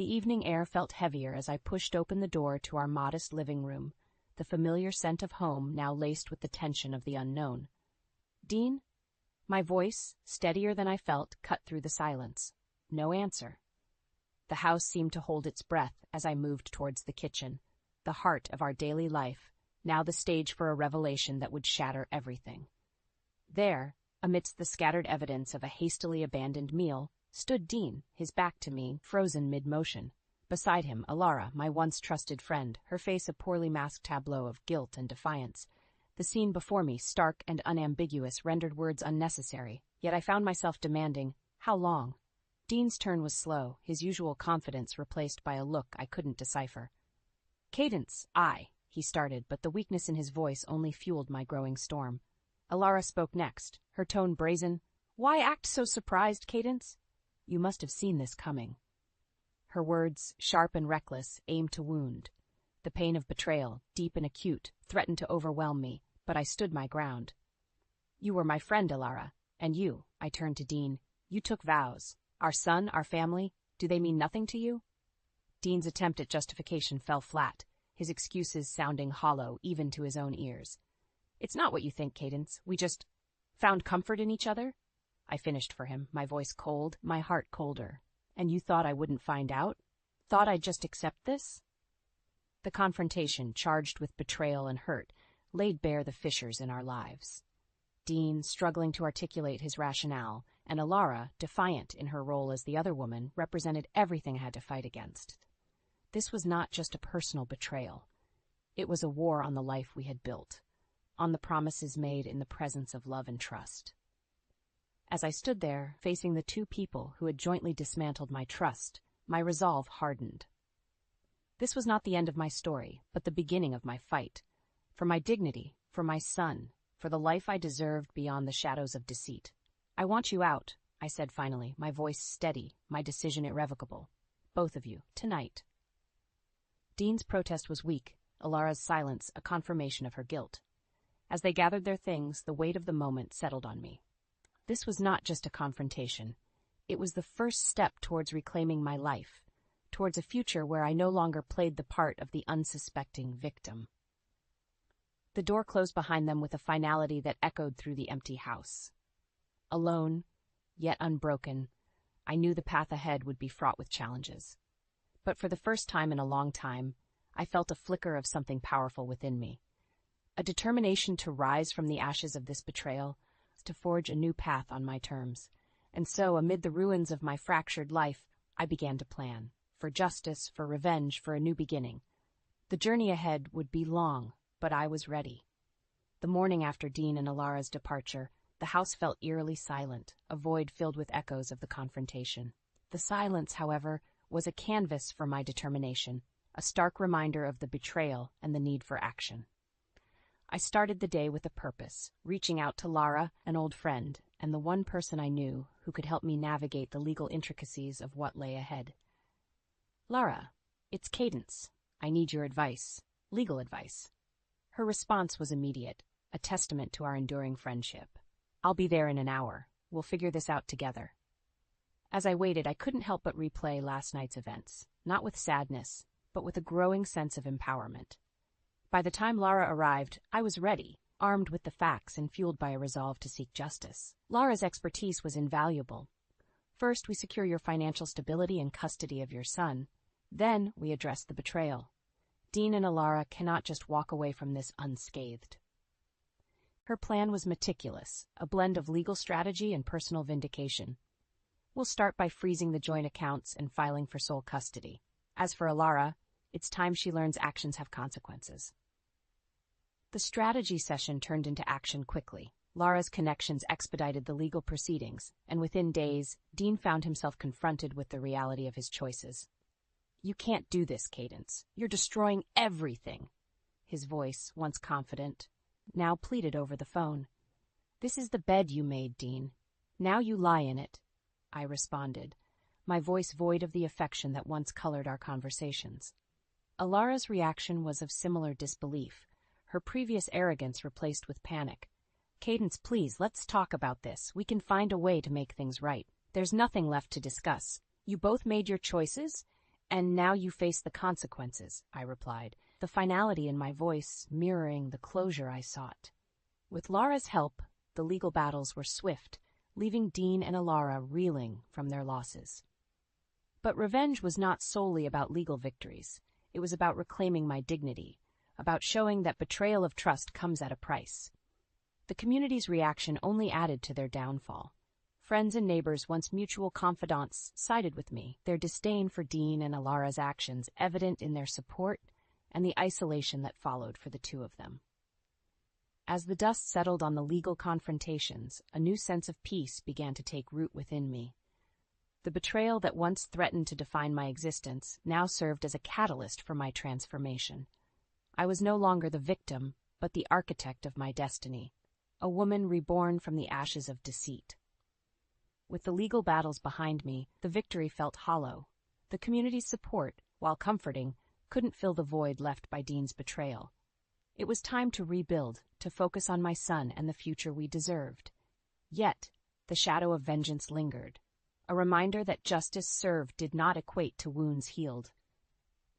The evening air felt heavier as I pushed open the door to our modest living room, the familiar scent of home now laced with the tension of the unknown. "Dean?" My voice, steadier than I felt, cut through the silence. No answer. The house seemed to hold its breath as I moved towards the kitchen, the heart of our daily life, now the stage for a revelation that would shatter everything. There, amidst the scattered evidence of a hastily abandoned meal, stood Dean, his back to me, frozen mid-motion. Beside him, Alara, my once trusted friend, her face a poorly masked tableau of guilt and defiance. The scene before me, stark and unambiguous, rendered words unnecessary, yet I found myself demanding, how long? Dean's turn was slow, his usual confidence replaced by a look I couldn't decipher. "Cadence, he started, but the weakness in his voice only fueled my growing storm. Alara spoke next, her tone brazen. "Why act so surprised, Cadence? You must have seen this coming." Her words, sharp and reckless, aimed to wound. The pain of betrayal, deep and acute, threatened to overwhelm me, but I stood my ground. "You were my friend, Alara, and you," I turned to Dean, "you took vows. Our son, our family, do they mean nothing to you?" Dean's attempt at justification fell flat, his excuses sounding hollow even to his own ears. "It's not what you think, Cadence. We just found comfort in each other," I finished for him, my voice cold, my heart colder. "And you thought I wouldn't find out? Thought I'd just accept this?" The confrontation, charged with betrayal and hurt, laid bare the fissures in our lives. Dean, struggling to articulate his rationale, and Alara, defiant in her role as the other woman, represented everything I had to fight against. This was not just a personal betrayal. It was a war on the life we had built, on the promises made in the presence of love and trust. As I stood there, facing the two people who had jointly dismantled my trust, my resolve hardened. This was not the end of my story, but the beginning of my fight. For my dignity, for my son, for the life I deserved beyond the shadows of deceit. "I want you out," I said finally, my voice steady, my decision irrevocable. "Both of you, tonight." Dean's protest was weak, Alara's silence a confirmation of her guilt. As they gathered their things, the weight of the moment settled on me. This was not just a confrontation. It was the first step towards reclaiming my life, towards a future where I no longer played the part of the unsuspecting victim. The door closed behind them with a finality that echoed through the empty house. Alone, yet unbroken, I knew the path ahead would be fraught with challenges. But for the first time in a long time, I felt a flicker of something powerful within me. A determination to rise from the ashes of this betrayal, to forge a new path on my terms. And so, amid the ruins of my fractured life, I began to plan. For justice, for revenge, for a new beginning. The journey ahead would be long, but I was ready. The morning after Dean and Alara's departure, the house felt eerily silent, a void filled with echoes of the confrontation. The silence, however, was a canvas for my determination, a stark reminder of the betrayal and the need for action. I started the day with a purpose, reaching out to Lara, an old friend, and the one person I knew who could help me navigate the legal intricacies of what lay ahead. "Lara, it's Cadence. I need your advice, legal advice." Her response was immediate, a testament to our enduring friendship. "I'll be there in an hour. We'll figure this out together." As I waited, I couldn't help but replay last night's events, not with sadness, but with a growing sense of empowerment. By the time Lara arrived, I was ready, armed with the facts and fueled by a resolve to seek justice. Lara's expertise was invaluable. "First, we secure your financial stability and custody of your son. Then, we address the betrayal. Dean and Alara cannot just walk away from this unscathed." Her plan was meticulous, a blend of legal strategy and personal vindication. "We'll start by freezing the joint accounts and filing for sole custody. As for Alara, it's time she learns actions have consequences." The strategy session turned into action quickly. Lara's connections expedited the legal proceedings, and within days, Dean found himself confronted with the reality of his choices. "You can't do this, Cadence. You're destroying everything." His voice, once confident, now pleaded over the phone. "This is the bed you made, Dean. Now you lie in it," I responded, my voice void of the affection that once colored our conversations. Alara's reaction was of similar disbelief, her previous arrogance replaced with panic. "Cadence, please, let's talk about this. We can find a way to make things right. There's nothing left to discuss. You both made your choices, And now you face the consequences, I replied, the finality in my voice mirroring the closure I sought. With Lara's help, the legal battles were swift, leaving Dean and Alara reeling from their losses. But revenge was not solely about legal victories. It was about reclaiming my dignity, about showing that betrayal of trust comes at a price. The community's reaction only added to their downfall. Friends and neighbors, once mutual confidants, sided with me, their disdain for Dean and Alara's actions evident in their support and the isolation that followed for the two of them. As the dust settled on the legal confrontations, a new sense of peace began to take root within me. The betrayal that once threatened to define my existence now served as a catalyst for my transformation. I was no longer the victim, but the architect of my destiny, a woman reborn from the ashes of deceit. With the legal battles behind me, the victory felt hollow. The community's support, while comforting, couldn't fill the void left by Dean's betrayal. It was time to rebuild, to focus on my son and the future we deserved. Yet, the shadow of vengeance lingered, a reminder that justice served did not equate to wounds healed.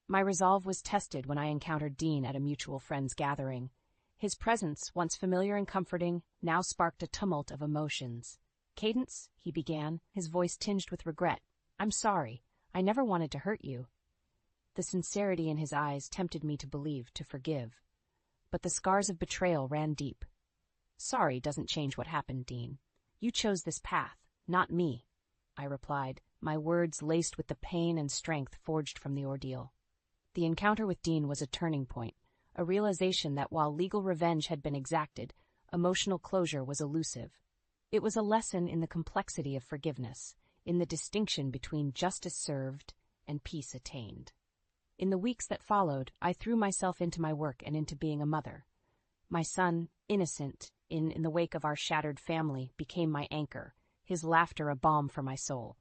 My resolve was tested when I encountered Dean at a mutual friend's gathering. His presence, once familiar and comforting, now sparked a tumult of emotions. "Cadence," he began, his voice tinged with regret. "I'm sorry. I never wanted to hurt you." The sincerity in his eyes tempted me to believe, to forgive. But the scars of betrayal ran deep. "Sorry doesn't change what happened, Dean. You chose this path, not me," I replied, my words laced with the pain and strength forged from the ordeal. The encounter with Dean was a turning point, a realization that while legal revenge had been exacted, emotional closure was elusive. It was a lesson in the complexity of forgiveness, in the distinction between justice served and peace attained. In the weeks that followed, I threw myself into my work and into being a mother. My son, innocent, in the wake of our shattered family, became my anchor, his laughter a balm for my soul.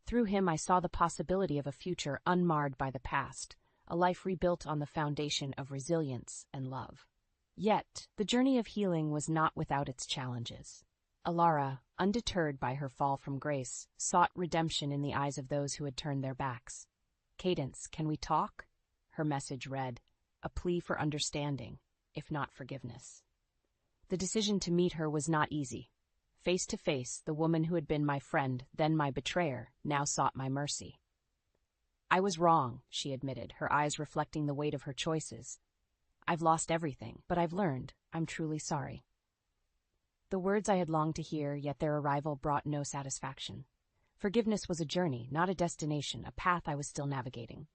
Through him I saw the possibility of a future unmarred by the past, a life rebuilt on the foundation of resilience and love. Yet, the journey of healing was not without its challenges. Alara, undeterred by her fall from grace, sought redemption in the eyes of those who had turned their backs. "Cadence, can we talk?" her message read, a plea for understanding, if not forgiveness. The decision to meet her was not easy. Face to face, the woman who had been my friend, then my betrayer, now sought my mercy. "I was wrong," she admitted, her eyes reflecting the weight of her choices. "I've lost everything, but I've learned. I'm truly sorry." The words I had longed to hear, yet their arrival brought no satisfaction. Forgiveness was a journey, not a destination, a path I was still navigating.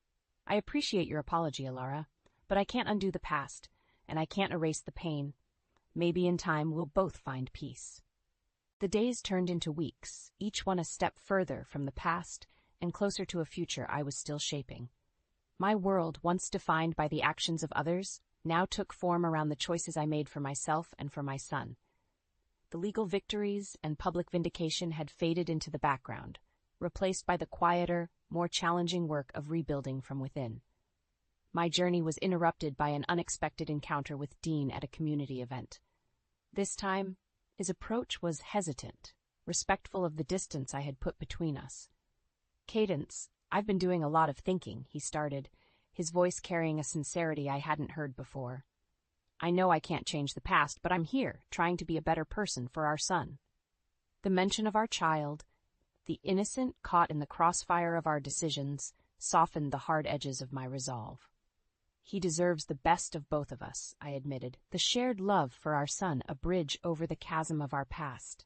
"I appreciate your apology, Alara, but I can't undo the past, and I can't erase the pain. Maybe in time we'll both find peace." The days turned into weeks, each one a step further from the past and closer to a future I was still shaping. My world, once defined by the actions of others, now took form around the choices I made for myself and for my son. The legal victories and public vindication had faded into the background, replaced by the quieter, more challenging work of rebuilding from within. My journey was interrupted by an unexpected encounter with Dean at a community event. This time, his approach was hesitant, respectful of the distance I had put between us. "Cadence, I've been doing a lot of thinking," he started, his voice carrying a sincerity I hadn't heard before. "I know I can't change the past, but I'm here, trying to be a better person for our son." The mention of our child, the innocent caught in the crossfire of our decisions, softened the hard edges of my resolve. "He deserves the best of both of us," I admitted, the shared love for our son a bridge over the chasm of our past.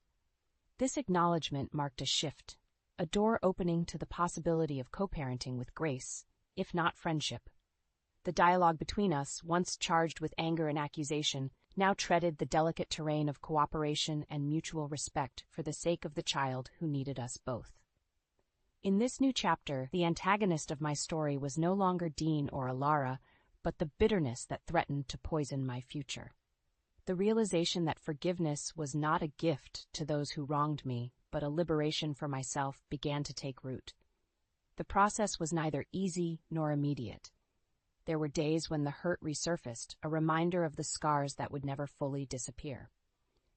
This acknowledgement marked a shift, a door opening to the possibility of co-parenting with grace, if not friendship. The dialogue between us, once charged with anger and accusation, now treaded the delicate terrain of cooperation and mutual respect for the sake of the child who needed us both. In this new chapter, the antagonist of my story was no longer Dean or Alara, but the bitterness that threatened to poison my future. The realization that forgiveness was not a gift to those who wronged me, but a liberation for myself, began to take root. The process was neither easy nor immediate. There were days when the hurt resurfaced, a reminder of the scars that would never fully disappear.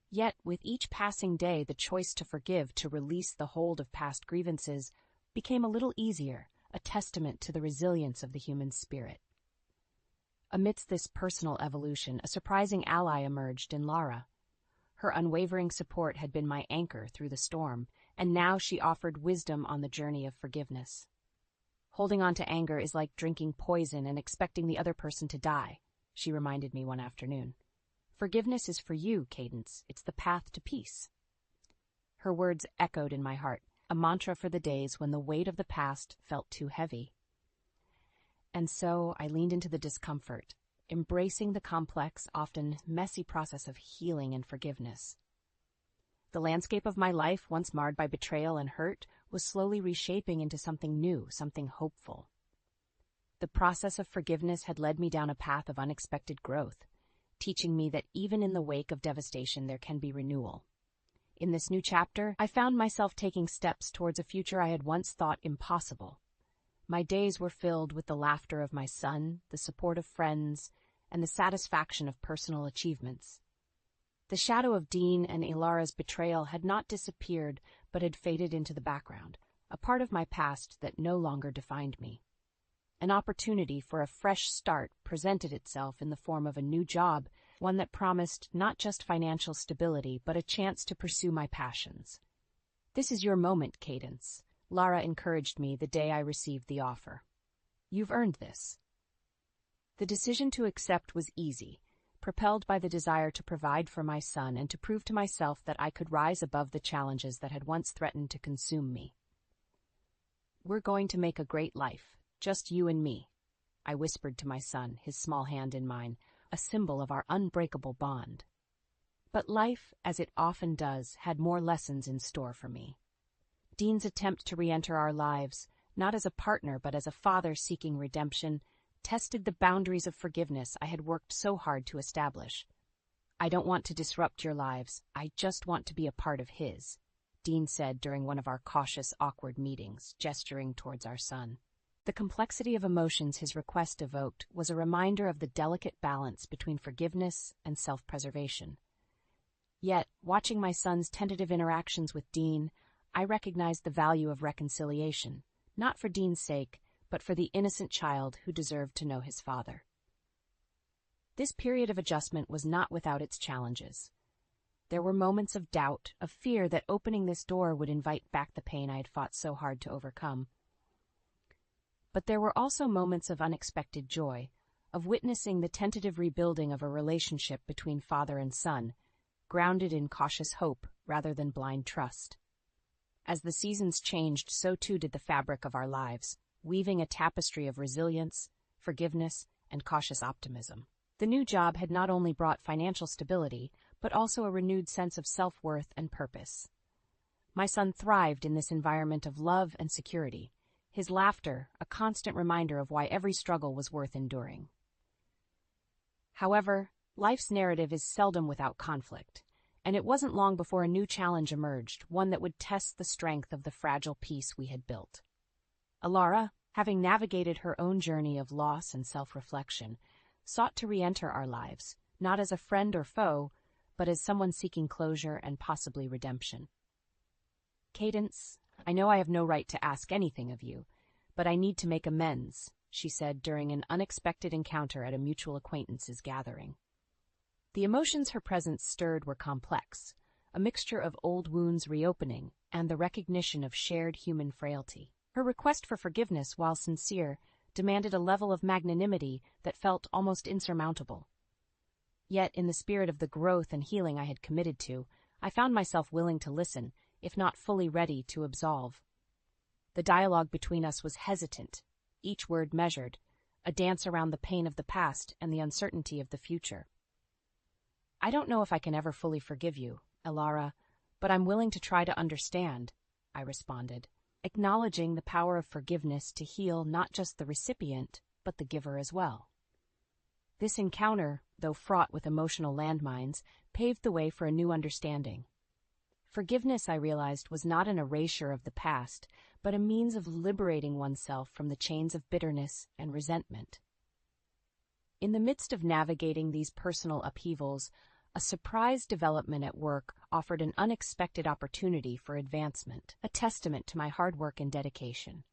Yet, with each passing day, the choice to forgive, to release the hold of past grievances, became a little easier, a testament to the resilience of the human spirit. Amidst this personal evolution, a surprising ally emerged in Lara. Her unwavering support had been my anchor through the storm, and now she offered wisdom on the journey of forgiveness. Holding on to anger is like drinking poison and expecting the other person to die, she reminded me one afternoon. Forgiveness is for you, Cadence. It's the path to peace. Her words echoed in my heart, a mantra for the days when the weight of the past felt too heavy. And so I leaned into the discomfort, embracing the complex, often messy process of healing and forgiveness. The landscape of my life, once marred by betrayal and hurt, was slowly reshaping into something new, something hopeful. The process of forgiveness had led me down a path of unexpected growth, teaching me that even in the wake of devastation there can be renewal. In this new chapter, I found myself taking steps towards a future I had once thought impossible. My days were filled with the laughter of my son, the support of friends, and the satisfaction of personal achievements. The shadow of Dean and Ilara's betrayal had not disappeared, but had faded into the background, a part of my past that no longer defined me. An opportunity for a fresh start presented itself in the form of a new job, one that promised not just financial stability, but a chance to pursue my passions. "This is your moment, Cadence," Lara encouraged me the day I received the offer. "You've earned this." The decision to accept was easy, propelled by the desire to provide for my son and to prove to myself that I could rise above the challenges that had once threatened to consume me. "We're going to make a great life, just you and me," I whispered to my son, his small hand in mine, a symbol of our unbreakable bond. But life, as it often does, had more lessons in store for me. Dean's attempt to re-enter our lives, not as a partner but as a father seeking redemption, tested the boundaries of forgiveness I had worked so hard to establish. "I don't want to disrupt your lives, I just want to be a part of his," Dean said during one of our cautious, awkward meetings, gesturing towards our son. The complexity of emotions his request evoked was a reminder of the delicate balance between forgiveness and self-preservation. Yet, watching my son's tentative interactions with Dean, I recognized the value of reconciliation, not for Dean's sake, but for the innocent child who deserved to know his father. This period of adjustment was not without its challenges. There were moments of doubt, of fear that opening this door would invite back the pain I had fought so hard to overcome. But there were also moments of unexpected joy, of witnessing the tentative rebuilding of a relationship between father and son, grounded in cautious hope rather than blind trust. As the seasons changed, so too did the fabric of our lives, weaving a tapestry of resilience, forgiveness, and cautious optimism. The new job had not only brought financial stability, but also a renewed sense of self-worth and purpose. My son thrived in this environment of love and security, his laughter a constant reminder of why every struggle was worth enduring. However, life's narrative is seldom without conflict, and it wasn't long before a new challenge emerged, one that would test the strength of the fragile peace we had built. Ilara, having navigated her own journey of loss and self-reflection, sought to re-enter our lives, not as a friend or foe, but as someone seeking closure and possibly redemption. "Cadence, I know I have no right to ask anything of you, but I need to make amends," she said during an unexpected encounter at a mutual acquaintance's gathering. The emotions her presence stirred were complex, a mixture of old wounds reopening and the recognition of shared human frailty. Her request for forgiveness, while sincere, demanded a level of magnanimity that felt almost insurmountable. Yet, in the spirit of the growth and healing I had committed to, I found myself willing to listen, if not fully ready to absolve. The dialogue between us was hesitant, each word measured, a dance around the pain of the past and the uncertainty of the future. "I don't know if I can ever fully forgive you, Ilara, but I'm willing to try to understand," I responded, acknowledging the power of forgiveness to heal not just the recipient, but the giver as well. This encounter, though fraught with emotional landmines, paved the way for a new understanding. Forgiveness, I realized, was not an erasure of the past, but a means of liberating oneself from the chains of bitterness and resentment. In the midst of navigating these personal upheavals, a surprise development at work offered an unexpected opportunity for advancement, a testament to my hard work and dedication.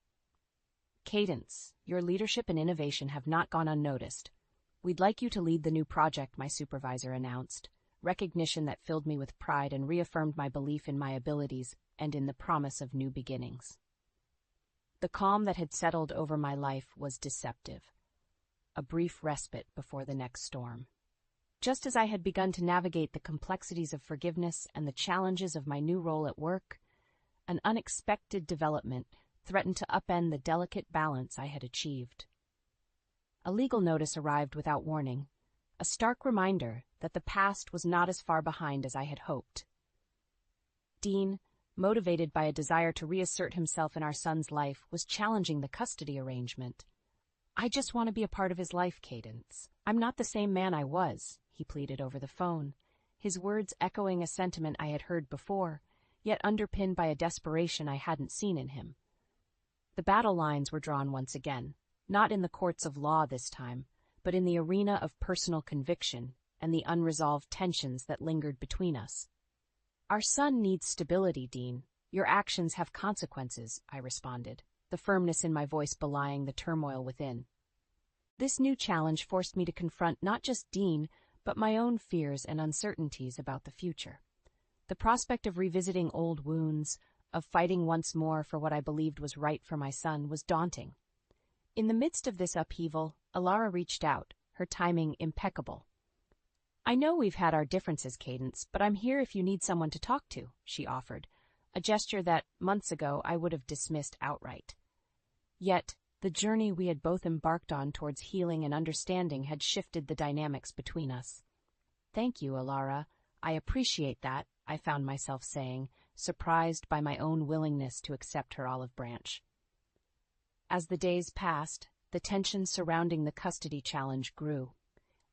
Cadence, your leadership and innovation have not gone unnoticed. We'd like you to lead the new project, my supervisor announced, recognition that filled me with pride and reaffirmed my belief in my abilities and in the promise of new beginnings. The calm that had settled over my life was deceptive, a brief respite before the next storm. Just as I had begun to navigate the complexities of forgiveness and the challenges of my new role at work, an unexpected development threatened to upend the delicate balance I had achieved. A legal notice arrived without warning, a stark reminder that the past was not as far behind as I had hoped. Dean, motivated by a desire to reassert himself in our son's life, was challenging the custody arrangement. "I just want to be a part of his life, Cadence. I'm not the same man I was," he pleaded over the phone, his words echoing a sentiment I had heard before, yet underpinned by a desperation I hadn't seen in him. The battle lines were drawn once again, not in the courts of law this time, but in the arena of personal conviction and the unresolved tensions that lingered between us. "Our son needs stability, Dean. Your actions have consequences," I responded, the firmness in my voice belying the turmoil within. This new challenge forced me to confront not just Dean, but my own fears and uncertainties about the future. The prospect of revisiting old wounds, of fighting once more for what I believed was right for my son, was daunting. In the midst of this upheaval, Alara reached out, her timing impeccable. "I know we've had our differences, Cadence, but I'm here if you need someone to talk to," she offered, a gesture that, months ago, I would have dismissed outright. Yet, the journey we had both embarked on towards healing and understanding had shifted the dynamics between us. "Thank you, Alara. I appreciate that," I found myself saying, surprised by my own willingness to accept her olive branch. As the days passed, the tension surrounding the custody challenge grew.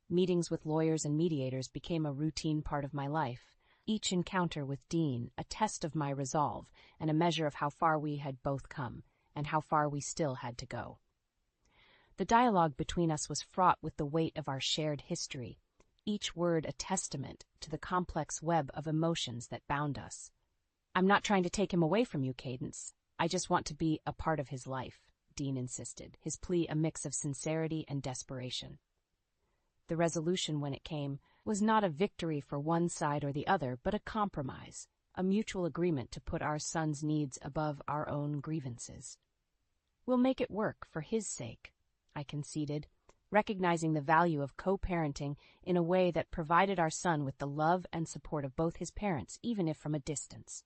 Meetings with lawyers and mediators became a routine part of my life, each encounter with Dean a test of my resolve and a measure of how far we had both come, and how far we still had to go. The dialogue between us was fraught with the weight of our shared history, each word a testament to the complex web of emotions that bound us. "I'm not trying to take him away from you, Cadence. I just want to be a part of his life," Dean insisted, his plea a mix of sincerity and desperation. The resolution, when it came, was not a victory for one side or the other, but a compromise, a mutual agreement to put our son's needs above our own grievances. "We'll make it work for his sake," I conceded, recognizing the value of co-parenting in a way that provided our son with the love and support of both his parents, even if from a distance.